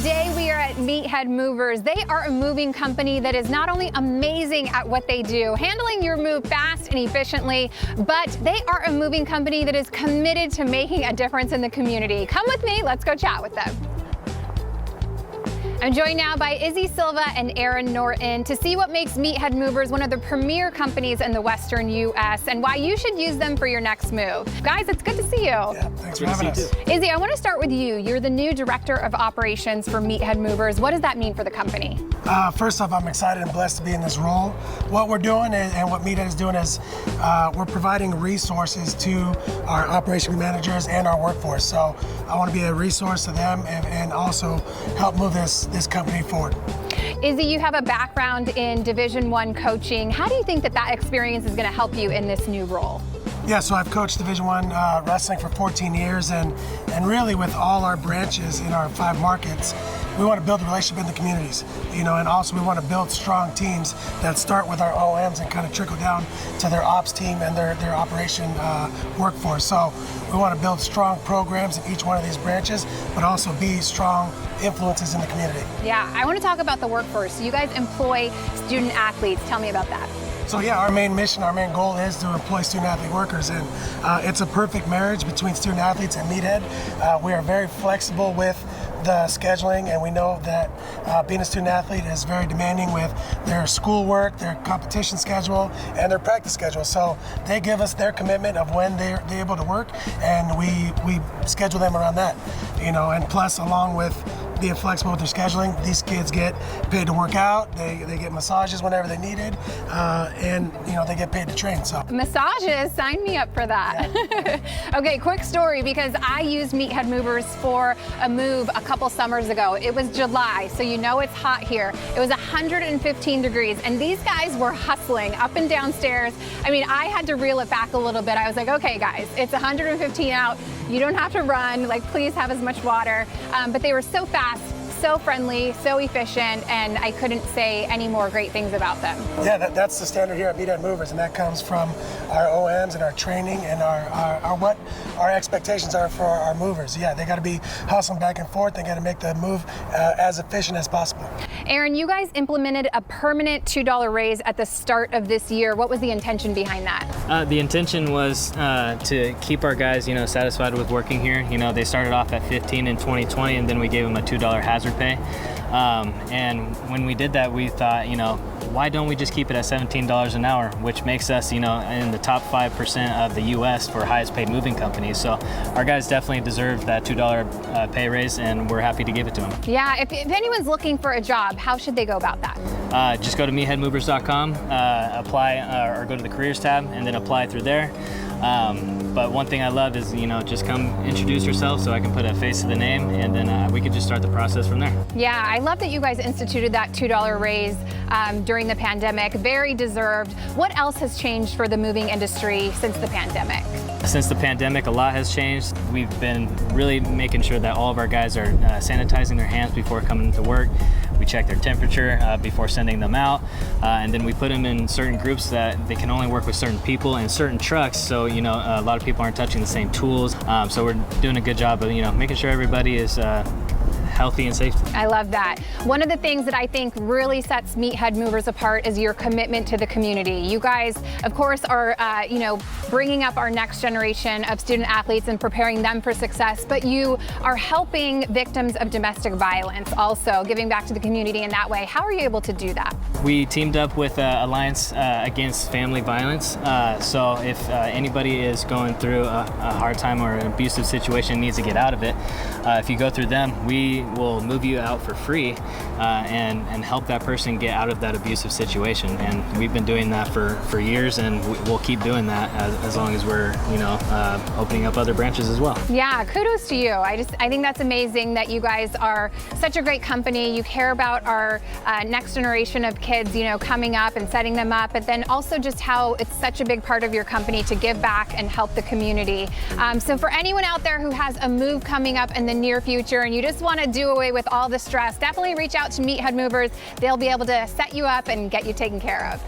Today we are at Meathead Movers. They are a moving company that is not only amazing at what they do, handling your move fast and efficiently, but they are a moving company that is committed to making a difference in the community. Come with me, let's go chat with them. I'm joined now by Izzy Silva and Aaron Norton to see what makes Meathead Movers one of the premier companies in the Western U.S. and why you should use them for your next move. Guys, it's good to see you. Yeah, thanks for having us. Izzy, I want to start with you. You're the new Director of Operations for Meathead Movers. What does that mean for the company? First off, I'm excited and blessed to be in this role. What we're doing and what Meathead is doing is we're providing resources to our operation managers and our workforce. So I want to be a resource to them and also help move this company forward. Izzy, you have a background in Division I coaching. How do you think that experience is going to help you in this new role? Yeah, so I've coached Division I wrestling for 14 years, and really with all our branches in our 5 markets, we want to build a relationship in the communities, and also we want to build strong teams that start with our OMs and kind of trickle down to their ops team and their operation workforce. So we want to build strong programs in each one of these branches, but also be strong influences in the community. Yeah, I want to talk about the workforce. You guys employ student athletes. Tell me about that. So yeah, our main mission, our main goal is to employ student-athlete workers, and it's a perfect marriage between student-athletes and Meathead. We are very flexible with the scheduling, and we know that being a student-athlete is very demanding with their schoolwork, their competition schedule, and their practice schedule. So they give us their commitment of when they're able to work, and we schedule them around that. And plus, along with being flexible with their scheduling, these kids get paid to work out, they get massages whenever they need it, and they get paid to train. So massages, sign me up for that. Yeah. Okay, quick story, because I used Meathead Movers for a move a couple summers ago. It was July, so it's hot here. It was 115 degrees, and these guys were hustling up and down stairs. I mean, I had to reel it back a little bit. I was like, okay guys, it's 115 out. You don't have to run, please have as much water. But they were so fast, so friendly, so efficient, and I couldn't say any more great things about them. Yeah, that's the standard here at Meathead Movers, and that comes from our OMs and our training and our what our expectations are for our movers. Yeah, they got to be hustling back and forth. They got to make the move as efficient as possible. Aaron, you guys implemented a permanent $2 raise at the start of this year. What was the intention behind that? The intention was to keep our guys, satisfied with working here. They started off at 15 in 2020, and then we gave them a $2 hazard pay. And when we did that, we thought, why don't we just keep it at $17 an hour, which makes us, in the top 5% of the U.S. for highest paid moving companies. So our guys definitely deserve that $2 pay raise, and we're happy to give it to them. Yeah, if anyone's looking for a job, how should they go about that? Just go to meatheadmovers.com, apply, or go to the careers tab, and then apply through there. But one thing I love is, just come introduce yourself so I can put a face to the name, and then we could just start the process from there. Yeah, I love that you guys instituted that $2 raise during the pandemic. Very deserved. What else has changed for the moving industry since the pandemic? Since the pandemic, a lot has changed. We've been really making sure that all of our guys are sanitizing their hands before coming to work. We check their temperature before sending them out, and then we put them in certain groups that they can only work with certain people and certain trucks, so a lot of people aren't touching the same tools. So we're doing a good job of making sure everybody is healthy and safe. I love that. One of the things that I think really sets Meathead Movers apart is your commitment to the community. You guys, of course, are bringing up our next generation of student athletes and preparing them for success, but you are helping victims of domestic violence, also giving back to the community in that way. How are you able to do that? We teamed up with Alliance Against Family Violence. So if anybody is going through a hard time or an abusive situation, needs to get out of it, if you go through them, we will move you out for free and help that person get out of that abusive situation. And we've been doing that for years, and we'll keep doing that as long as we're opening up other branches as well. Yeah, kudos to you. I think that's amazing that you guys are such a great company. You care about our next generation of kids, coming up and setting them up, but then also just how it's such a big part of your company to give back and help the community. So for anyone out there who has a move coming up in the near future and you just want to do away with all the stress, definitely reach out to Meathead Movers. They'll be able to set you up and get you taken care of.